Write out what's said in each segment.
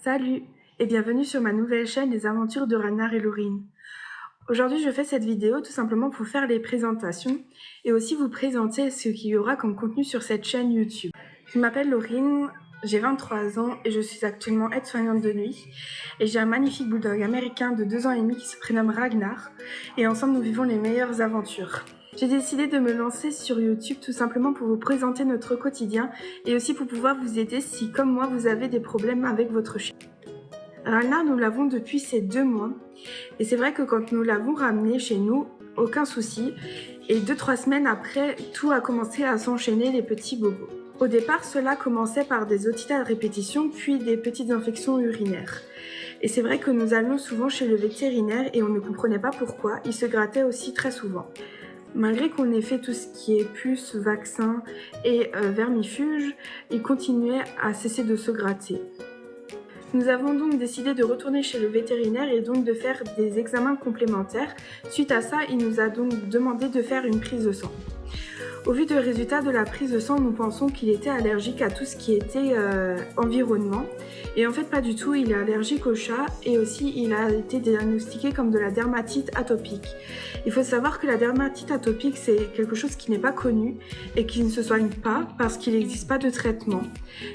Salut et bienvenue sur ma nouvelle chaîne Les Aventures de Ragnar et Laurine. Aujourd'hui je fais cette vidéo tout simplement pour faire les présentations et aussi vous présenter ce qu'il y aura comme contenu sur cette chaîne YouTube. Je m'appelle Laurine, j'ai 23 ans et je suis actuellement aide-soignante de nuit et j'ai un magnifique bulldog américain de 2 ans et demi qui se prénomme Ragnar et ensemble nous vivons les meilleures aventures. J'ai décidé de me lancer sur YouTube tout simplement pour vous présenter notre quotidien et aussi pour pouvoir vous aider si, comme moi, vous avez des problèmes avec votre chien. Ragnar, nous l'avons depuis ces 2 mois et c'est vrai que quand nous l'avons ramené chez nous, aucun souci et 2-3 semaines après, tout a commencé à s'enchaîner les petits bobos. Au départ, cela commençait par des otites à répétition puis des petites infections urinaires. Et c'est vrai que nous allions souvent chez le vétérinaire et on ne comprenait pas pourquoi, il se grattait aussi très souvent. Malgré qu'on ait fait tout ce qui est puces, vaccins et vermifuges, il continuait à cesser de se gratter. Nous avons donc décidé de retourner chez le vétérinaire et donc de faire des examens complémentaires. Suite à ça, il nous a donc demandé de faire une prise de sang. Au vu des résultats de la prise de sang, nous pensons qu'il était allergique à tout ce qui était environnement. Et en fait, pas du tout, il est allergique au chat et aussi il a été diagnostiqué comme de la dermatite atopique. Il faut savoir que la dermatite atopique, c'est quelque chose qui n'est pas connu et qui ne se soigne pas parce qu'il n'existe pas de traitement.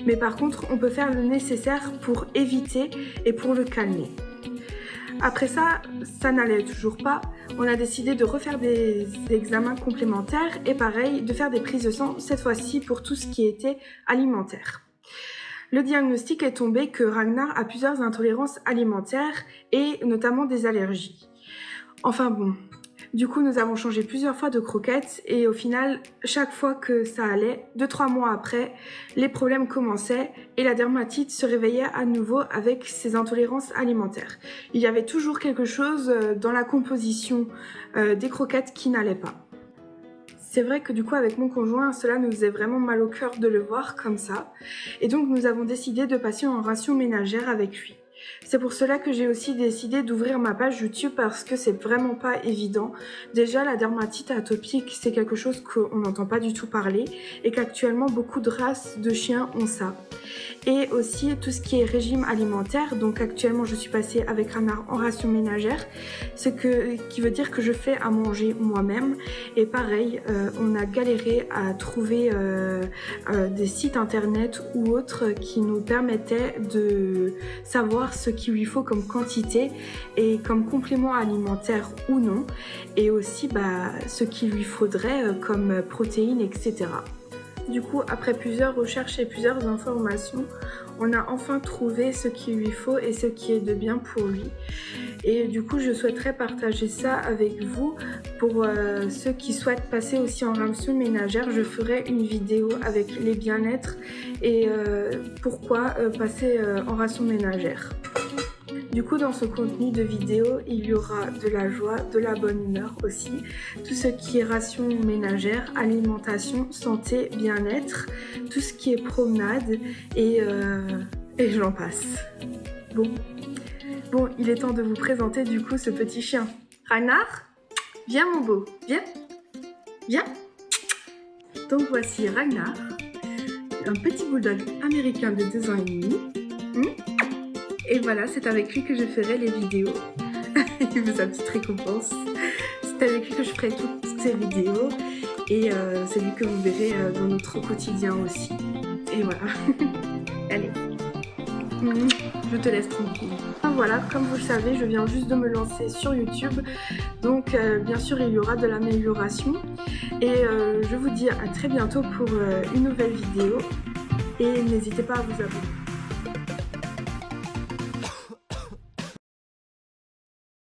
Mais par contre, on peut faire le nécessaire pour éviter et pour le calmer. Après ça, ça n'allait toujours pas. On a décidé de refaire des examens complémentaires et pareil, de faire des prises de sang, cette fois-ci pour tout ce qui était alimentaire. Le diagnostic est tombé que Ragnar a plusieurs intolérances alimentaires et notamment des allergies. Enfin bon, du coup nous avons changé plusieurs fois de croquettes et au final, chaque fois que ça allait, 2-3 mois après, les problèmes commençaient et la dermatite se réveillait à nouveau avec ses intolérances alimentaires. Il y avait toujours quelque chose dans la composition des croquettes qui n'allait pas. C'est vrai que du coup avec mon conjoint, cela nous faisait vraiment mal au cœur de le voir comme ça. Et donc nous avons décidé de passer en ration ménagère avec lui. C'est pour cela que j'ai aussi décidé d'ouvrir ma page YouTube parce que c'est vraiment pas évident. Déjà la dermatite atopique c'est quelque chose qu'on n'entend pas du tout parler et qu'actuellement beaucoup de races de chiens ont ça. Et aussi tout ce qui est régime alimentaire, donc actuellement je suis passée avec Ragnar en ration ménagère, ce qui veut dire que je fais à manger moi-même et pareil on a galéré à trouver des sites internet ou autres qui nous permettaient de savoir ce qu'il lui faut comme quantité et comme complément alimentaire ou non et aussi ce qu'il lui faudrait comme protéines etc. Du coup, après plusieurs recherches et plusieurs informations, on a enfin trouvé ce qu'il lui faut et ce qui est de bien pour lui. Et du coup, je souhaiterais partager ça avec vous. Pour ceux qui souhaitent passer aussi en ration ménagère, je ferai une vidéo avec les bien-être et pourquoi passer en ration ménagère. Du coup, dans ce contenu de vidéo, il y aura de la joie, de la bonne humeur aussi, tout ce qui est ration ménagère, alimentation, santé, bien-être, tout ce qui est promenade et j'en passe. Bon, il est temps de vous présenter du coup ce petit chien. Ragnar, viens mon beau, viens. Donc voici Ragnar, un petit bulldog américain de 2 ans et demi. Et voilà, c'est avec lui que je ferai les vidéos. Il veut sa petite récompense. C'est avec lui que je ferai toutes ces vidéos. Et c'est lui que vous verrez dans notre quotidien aussi. Et voilà. Allez. Je te laisse tranquille. Voilà, comme vous le savez, je viens juste de me lancer sur YouTube. Donc bien sûr, il y aura de l'amélioration. Et je vous dis à très bientôt pour une nouvelle vidéo. Et n'hésitez pas à vous abonner.